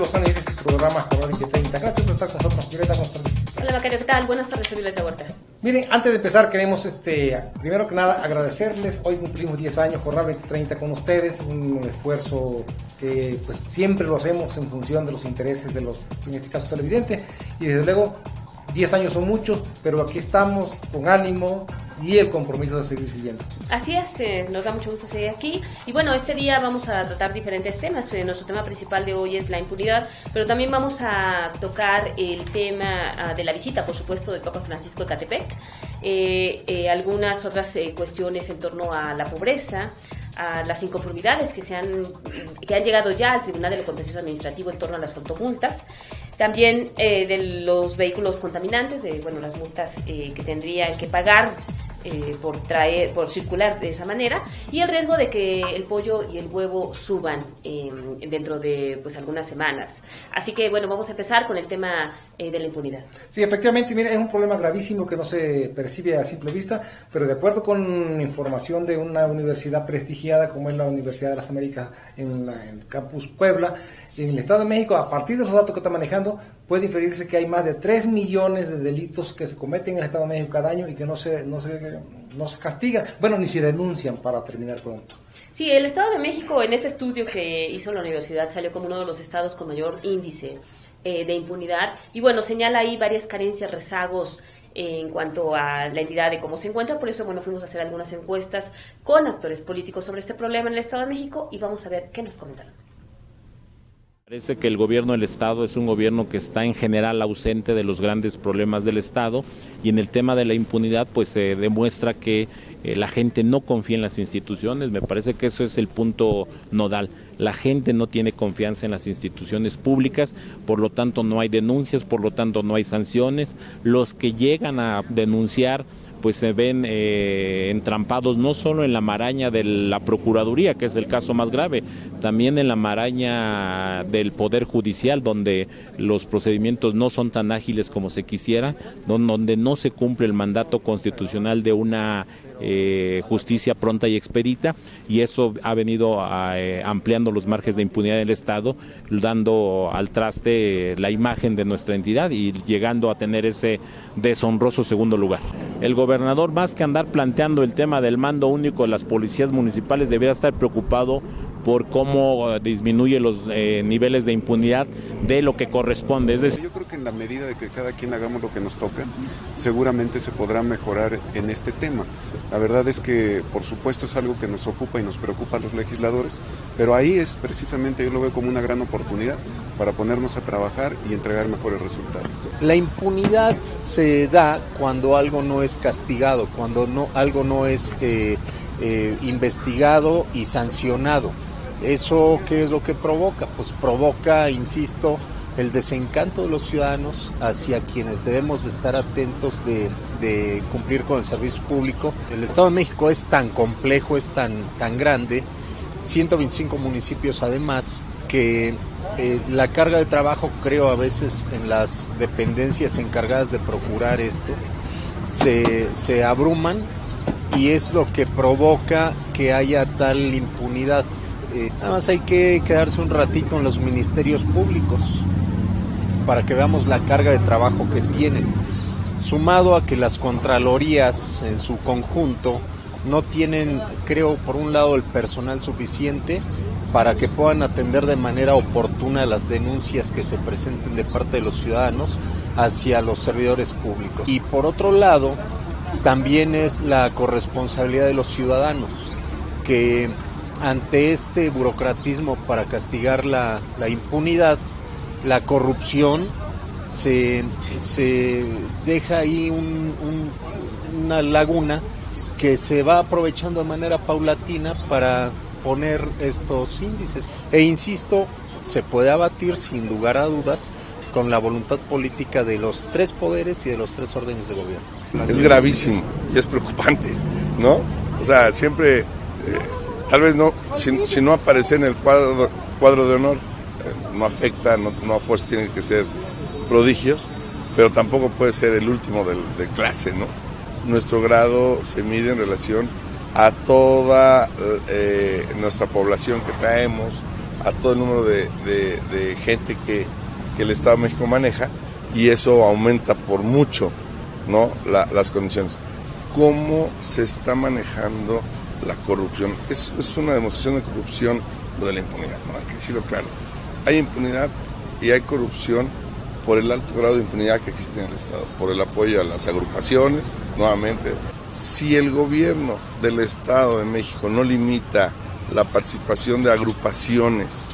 Lozano y este es su programa Crónica 30. Gracias por estar con nosotros, Violeta. ¿Cómo estás? Hola Macario, ¿qué tal? Buenas tardes, soy Violeta Huerta. Miren, antes de empezar queremos primero que nada agradecerles. Hoy cumplimos 10 años Jornada 2030 con ustedes, un esfuerzo que pues siempre lo hacemos en función de los intereses de los, en este caso, televidentes, y desde luego 10 años son muchos, pero aquí estamos con ánimo y el compromiso de seguir siguiendo. Así es, nos da mucho gusto seguir aquí. Y bueno, este día vamos a tratar diferentes temas. Nuestro tema principal de hoy es la impunidad, pero también vamos a tocar el tema de la visita, por supuesto, del Papa Francisco de Ecatepec, algunas otras cuestiones en torno a la pobreza, a las inconformidades que han llegado ya al Tribunal de lo Contencioso Administrativo en torno a las fotomultas, también de los vehículos contaminantes, de las multas que tendrían que pagar por circular de esa manera, y el riesgo de que el pollo y el huevo suban dentro de algunas semanas. Así que vamos a empezar con el tema de la impunidad. Sí, efectivamente, mira, es un problema gravísimo que no se percibe a simple vista, pero de acuerdo con información de una universidad prestigiada como es la Universidad de las Américas en el campus Puebla, en el Estado de México, a partir de los datos que está manejando, puede inferirse que hay más de 3 millones de delitos que se cometen en el Estado de México cada año y que no se castigan, ni se denuncian, para terminar pronto. Sí, el Estado de México, en este estudio que hizo la universidad, salió como uno de los estados con mayor índice de impunidad, y señala ahí varias carencias, rezagos en cuanto a la entidad de cómo se encuentra. Por eso fuimos a hacer algunas encuestas con actores políticos sobre este problema en el Estado de México, y vamos a ver qué nos comentaron. Parece que el gobierno del Estado es un gobierno que está en general ausente de los grandes problemas del Estado, y en el tema de la impunidad se demuestra que la gente no confía en las instituciones. Me parece que eso es el punto nodal. La gente no tiene confianza en las instituciones públicas, por lo tanto no hay denuncias, por lo tanto no hay sanciones. Los que llegan a denunciar se ven entrampados no solo en la maraña de la Procuraduría, que es el caso más grave, también en la maraña del Poder Judicial, donde los procedimientos no son tan ágiles como se quisiera, donde no se cumple el mandato constitucional de una justicia pronta y expedita, y eso ha venido ampliando los márgenes de impunidad del Estado, dando al traste la imagen de nuestra entidad y llegando a tener ese deshonroso segundo lugar. El gobernador, más que andar planteando el tema del mando único de las policías municipales, debería estar preocupado por cómo disminuye los niveles de impunidad de lo que corresponde. Es decir, yo creo que en la medida de que cada quien hagamos lo que nos toca, seguramente se podrá mejorar en este tema. La verdad es que, por supuesto, es algo que nos ocupa y nos preocupa a los legisladores, pero ahí es precisamente, yo lo veo como una gran oportunidad para ponernos a trabajar y entregar mejores resultados. La impunidad se da cuando algo no es castigado, cuando algo no es investigado y sancionado. ¿Eso qué es lo que provoca? Pues provoca, insisto, el desencanto de los ciudadanos hacia quienes debemos de estar atentos de cumplir con el servicio público. El Estado de México es tan complejo, es tan grande, 125 municipios además, que la carga de trabajo, creo, a veces en las dependencias encargadas de procurar esto, se abruman, y es lo que provoca que haya tal impunidad. Nada más hay que quedarse un ratito en los ministerios públicos para que veamos la carga de trabajo que tienen, sumado a que las contralorías en su conjunto no tienen, creo, por un lado el personal suficiente para que puedan atender de manera oportuna las denuncias que se presenten de parte de los ciudadanos hacia los servidores públicos. Y por otro lado, también es la corresponsabilidad de los ciudadanos, que ante este burocratismo para castigar la impunidad, la corrupción, se deja ahí una laguna que se va aprovechando de manera paulatina para poner estos índices. E insisto, se puede abatir sin lugar a dudas con la voluntad política de los 3 poderes y de los 3 órdenes de gobierno. Es gravísimo y es preocupante, ¿no? O sea, siempre, tal vez no, si no aparece en el cuadro de honor, no afecta, no a fuerza tiene que ser prodigios, pero tampoco puede ser el último de clase, ¿no? Nuestro grado se mide en relación a toda nuestra población que traemos, a todo el número de gente que el Estado de México maneja, y eso aumenta por mucho, ¿no?, las condiciones. ¿Cómo se está manejando la corrupción? Es una demostración de corrupción lo de la impunidad, ¿no? Hay que decirlo claro. Hay impunidad y hay corrupción por el alto grado de impunidad que existe en el Estado, por el apoyo a las agrupaciones, nuevamente. Si el gobierno del Estado de México no limita la participación de agrupaciones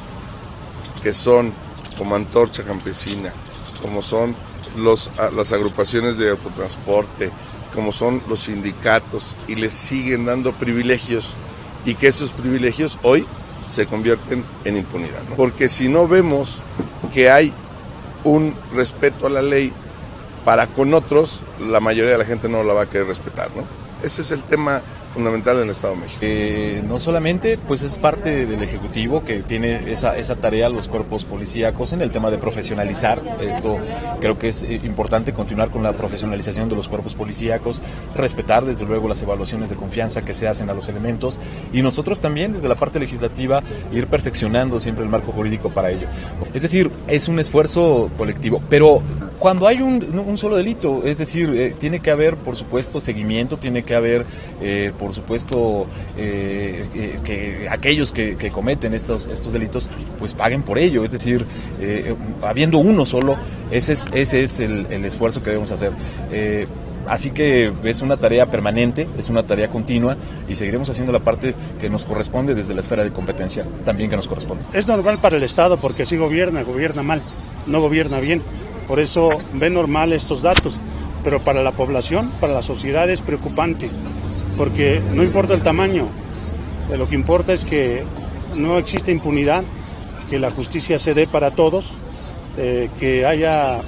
que son como Antorcha Campesina, como son las agrupaciones de autotransporte, como son los sindicatos, y les siguen dando privilegios, y que esos privilegios hoy se convierten en impunidad, ¿no? Porque si no vemos que hay un respeto a la ley para con otros, la mayoría de la gente no la va a querer respetar, ¿no? Ese es el tema fundamental del Estado de México. No solamente, pues es parte del Ejecutivo que tiene esa tarea, los cuerpos policíacos, en el tema de profesionalizar. Esto creo que es importante, continuar con la profesionalización de los cuerpos policíacos, respetar desde luego las evaluaciones de confianza que se hacen a los elementos, y nosotros también desde la parte legislativa ir perfeccionando siempre el marco jurídico para ello. Es decir, es un esfuerzo colectivo, pero cuando hay un solo delito, es decir, tiene que haber, por supuesto, seguimiento, tiene que haber, por supuesto, que aquellos que cometen estos delitos, pues paguen por ello. Es decir, habiendo uno solo, ese es el esfuerzo que debemos hacer. Así que es una tarea permanente, es una tarea continua, y seguiremos haciendo la parte que nos corresponde desde la esfera de competencia, también que nos corresponde. Es normal para el Estado porque así gobierna mal, no gobierna bien. Por eso ve normal estos datos, pero para la población, para la sociedad es preocupante, porque no importa el tamaño, lo que importa es que no existe impunidad, que la justicia se dé para todos, que haya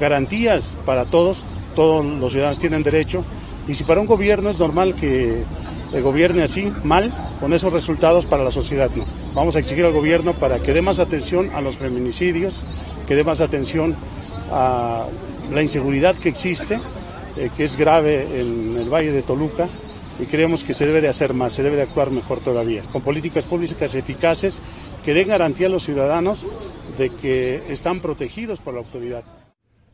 garantías para todos los ciudadanos tienen derecho, y si para un gobierno es normal que gobierne así, mal, con esos resultados, para la sociedad no. Vamos a exigir al gobierno para que dé más atención a los feminicidios, que dé más atención a la inseguridad que existe, que es grave en el Valle de Toluca, y creemos que se debe de hacer más, se debe de actuar mejor todavía, con políticas públicas eficaces que den garantía a los ciudadanos de que están protegidos por la autoridad.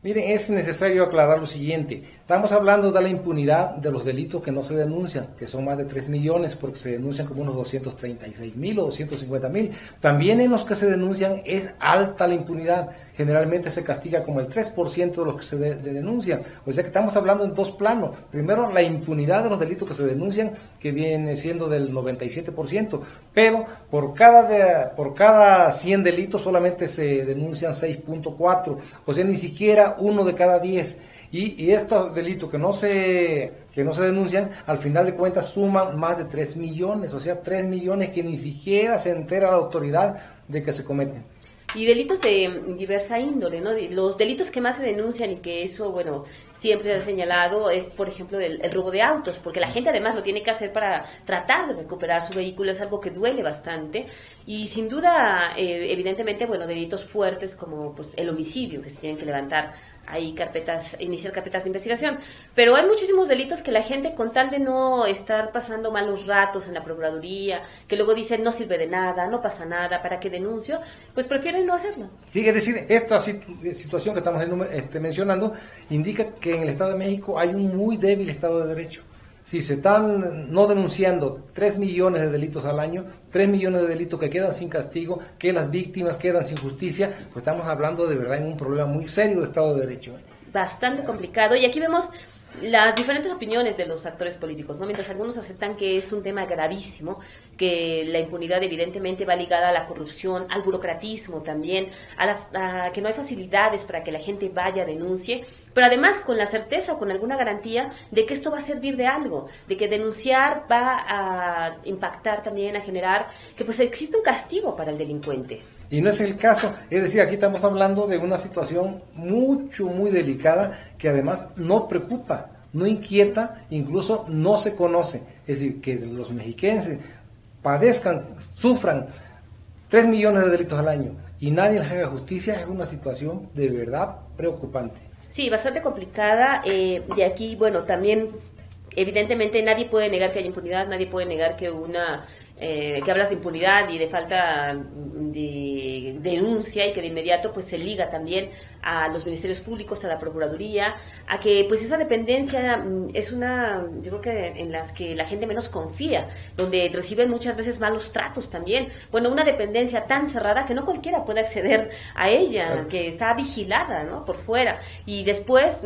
Miren, es necesario aclarar lo siguiente. Estamos hablando de la impunidad de los delitos que no se denuncian, que son más de 3 millones, porque se denuncian como unos 236,000 o 250,000. También en los que se denuncian es alta la impunidad. Generalmente se castiga como el 3% de los que se denuncian. O sea que estamos hablando en dos planos. Primero, la impunidad de los delitos que se denuncian, que viene siendo del 97%. Pero por cada 100 delitos solamente se denuncian 6.4. O sea, ni siquiera uno de cada 10. Y estos delitos que no se denuncian, al final de cuentas suman más de 3 millones, o sea, 3 millones que ni siquiera se entera la autoridad de que se cometen. Y delitos de diversa índole, ¿no? Los delitos que más se denuncian, y que eso, bueno, siempre se ha señalado, es, por ejemplo, el robo de autos, porque la gente además lo tiene que hacer para tratar de recuperar su vehículo, es algo que duele bastante, y sin duda, evidentemente, bueno, delitos fuertes como pues el homicidio, que se tienen que levantar ahí iniciar carpetas de investigación, pero hay muchísimos delitos que la gente, con tal de no estar pasando malos ratos en la Procuraduría, que luego dicen no sirve de nada, no pasa nada, ¿para qué denuncio?, pues prefieren no hacerlo. Sí, es decir, esta situación que estamos mencionando indica que en el Estado de México hay un muy débil Estado de Derecho. Si se están no denunciando 3 millones de delitos al año, 3 millones de delitos que quedan sin castigo, que las víctimas quedan sin justicia, pues estamos hablando de verdad en un problema muy serio de Estado de Derecho. Bastante complicado, y aquí vemos las diferentes opiniones de los actores políticos, ¿no? Mientras algunos aceptan que es un tema gravísimo, que la impunidad evidentemente va ligada a la corrupción, al burocratismo también, a que no hay facilidades para que la gente vaya, denuncie, pero además con la certeza o con alguna garantía de que esto va a servir de algo, de que denunciar va a impactar también, a generar que pues existe un castigo para el delincuente. Y no es el caso, es decir, aquí estamos hablando de una situación muy delicada, que además no preocupa, no inquieta, incluso no se conoce. Es decir, que los mexiquenses padezcan, sufran 3 millones de delitos al año y nadie les haga justicia, es una situación de verdad preocupante. Sí, bastante complicada, y aquí, bueno, también evidentemente nadie puede negar que hay impunidad, nadie puede negar que una que hablas de impunidad y de falta de denuncia, y que de inmediato pues se liga también a los ministerios públicos, a la Procuraduría, a que pues esa dependencia es una, yo creo que en las que la gente menos confía, donde reciben muchas veces malos tratos también. Bueno, una dependencia tan cerrada que no cualquiera puede acceder a ella, que está vigilada, ¿no?, por fuera. Y después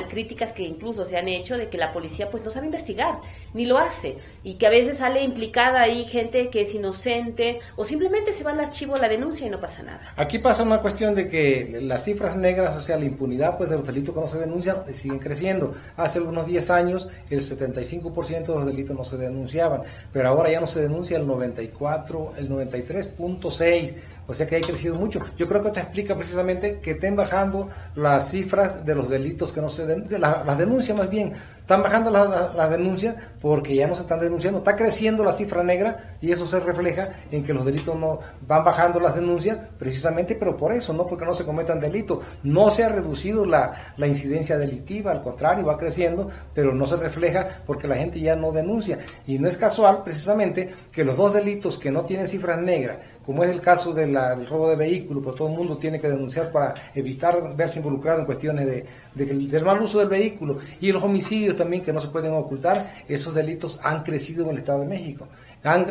críticas que incluso se han hecho de que la policía pues no sabe investigar, ni lo hace, y que a veces sale implicada ahí gente que es inocente, o simplemente se va al archivo la denuncia y no pasa nada. Aquí pasa una cuestión de que las cifras negras, o sea, la impunidad pues de los delitos que no se denuncian, siguen creciendo. Hace unos 10 años el 75% de los delitos no se denunciaban, pero ahora ya no se denuncia el 93.6%, o sea que ha crecido mucho. Yo creo que esto explica precisamente que estén bajando las cifras de los delitos que no se denuncian, las denuncias más bien. Están bajando las denuncias porque ya no se están denunciando, está creciendo la cifra negra y eso se refleja en que los delitos no van bajando las denuncias precisamente, pero por eso, no porque no se cometan delitos. No se ha reducido la incidencia delictiva, al contrario, va creciendo, pero no se refleja porque la gente ya no denuncia. Y no es casual precisamente que los dos delitos que no tienen cifras negras, como es el caso del robo de vehículos, pues todo el mundo tiene que denunciar para evitar verse involucrado en cuestiones del mal uso del vehículo, y los homicidios también, que no se pueden ocultar, esos delitos han crecido en el Estado de México. Se han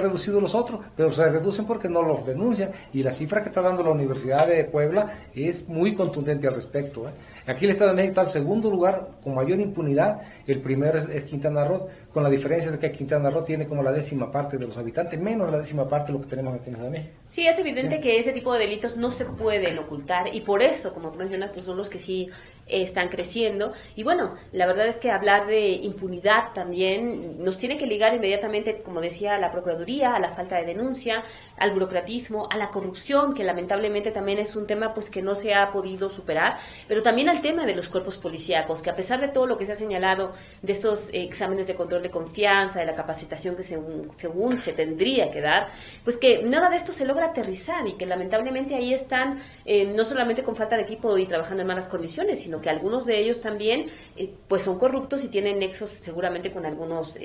reducido los otros, pero se reducen porque no los denuncian, y la cifra que está dando la Universidad de Puebla es muy contundente al respecto. Aquí el Estado de México está al segundo lugar con mayor impunidad, el primero es Quintana Roo, con la diferencia de que Quintana Roo tiene como la 10ª parte de los habitantes, menos de la 10ª parte de lo que tenemos aquí en el Estado de México. Sí, es evidente que ese tipo de delitos no se pueden ocultar, y por eso, como tú mencionas, pues son los que sí están creciendo. Y bueno, la verdad es que hablar de impunidad también nos tiene que ligar inmediatamente, como decía, a la Procuraduría, a la falta de denuncia, al burocratismo, a la corrupción, que lamentablemente también es un tema pues que no se ha podido superar, pero también al tema de los cuerpos policíacos, que a pesar de todo lo que se ha señalado de estos exámenes de control de confianza, de la capacitación que según se tendría que dar, pues que nada de esto se logra aterrizar, y que lamentablemente ahí están no solamente con falta de equipo y trabajando en malas condiciones, sino que algunos de ellos también pues son corruptos y tienen nexos seguramente con algunos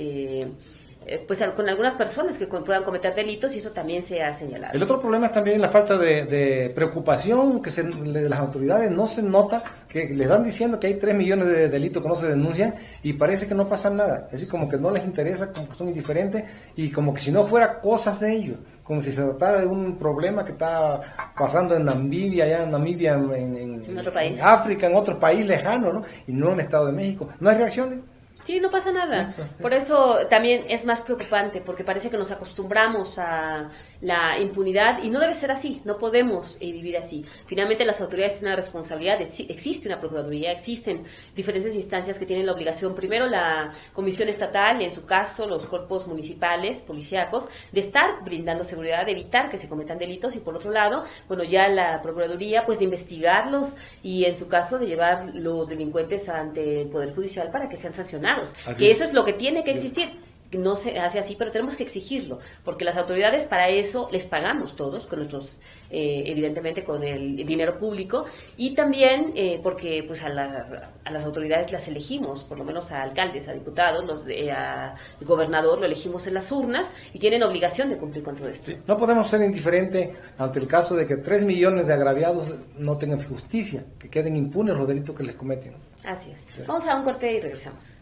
pues con algunas personas que puedan cometer delitos, y eso también se ha señalado. El otro problema es también la falta de preocupación que de las autoridades. No se nota que les dan diciendo que hay 3 millones de delitos que no se denuncian y parece que no pasa nada. Es decir, como que no les interesa, como que son indiferentes, y como que si no fuera cosas de ellos, como si se tratara de un problema que está pasando en Namibia, allá en Namibia, en otro país, en África, en otro país lejano, ¿no? Y no en el Estado de México. ¿No hay reacciones? Sí, no pasa nada. Por eso también es más preocupante, porque parece que nos acostumbramos a la impunidad, y no debe ser así, no podemos vivir así. Finalmente las autoridades tienen una responsabilidad, existe una Procuraduría, existen diferentes instancias que tienen la obligación, primero la Comisión Estatal, y en su caso los cuerpos municipales, policíacos, de estar brindando seguridad, de evitar que se cometan delitos, y por otro lado, bueno, ya la Procuraduría pues de investigarlos, y en su caso de llevar los delincuentes ante el Poder Judicial para que sean sancionados. Eso es lo que tiene que existir. No se hace así, pero tenemos que exigirlo, porque las autoridades para eso les pagamos todos, con nuestros, evidentemente con el dinero público, y también porque pues a las autoridades las elegimos, por lo menos a alcaldes, a diputados, al gobernador lo elegimos en las urnas, y tienen obligación de cumplir con todo esto. Sí. No podemos ser indiferentes ante el caso de que 3 millones de agraviados no tengan justicia, que queden impunes los delitos que les cometen. Así es. Vamos a un corte y regresamos.